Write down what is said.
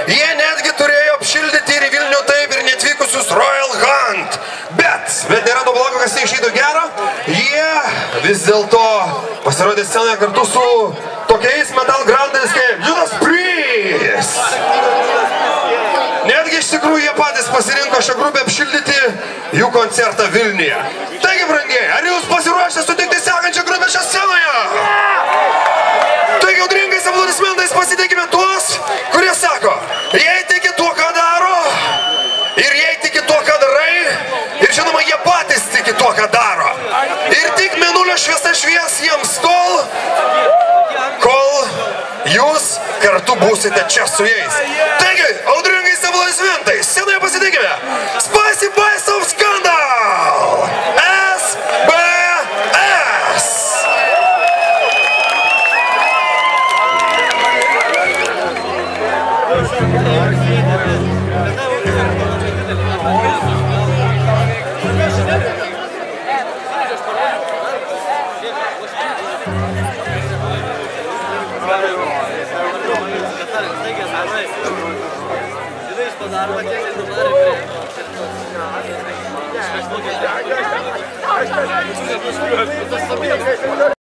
Jie netgi turėjo apšildyti ir Vilnių taip ir netvykusius Royal Hunt. Bet nėra to blogo, kas neišeido gero. Jie vis dėlto pasirodė scenoje kartu su tokiais metal grandais kaip Judas Priest. Netgi iš tikrųjų jie patys pasirinko šią grupę apšildyti jų koncertą Vilniuje. Taigi, brangieji, ar jūs pasiruošę sutikti sekančią grupę šią scenoje? Taigi, audringais aplodismentais pasitikime tuos, kurie sako, jei tiki tuo, ką daro, ir jei tiki tuo, ką darai, ir žinoma, jie patys tiki tuo, ką daro. Ir tik mėnulio šviesa švies jiems tol, kol jūs kartu būsite čia su jais. Taigi, audringais aplodismentais, scenoje pasitikime Spicy Boys of Scandal! SBS!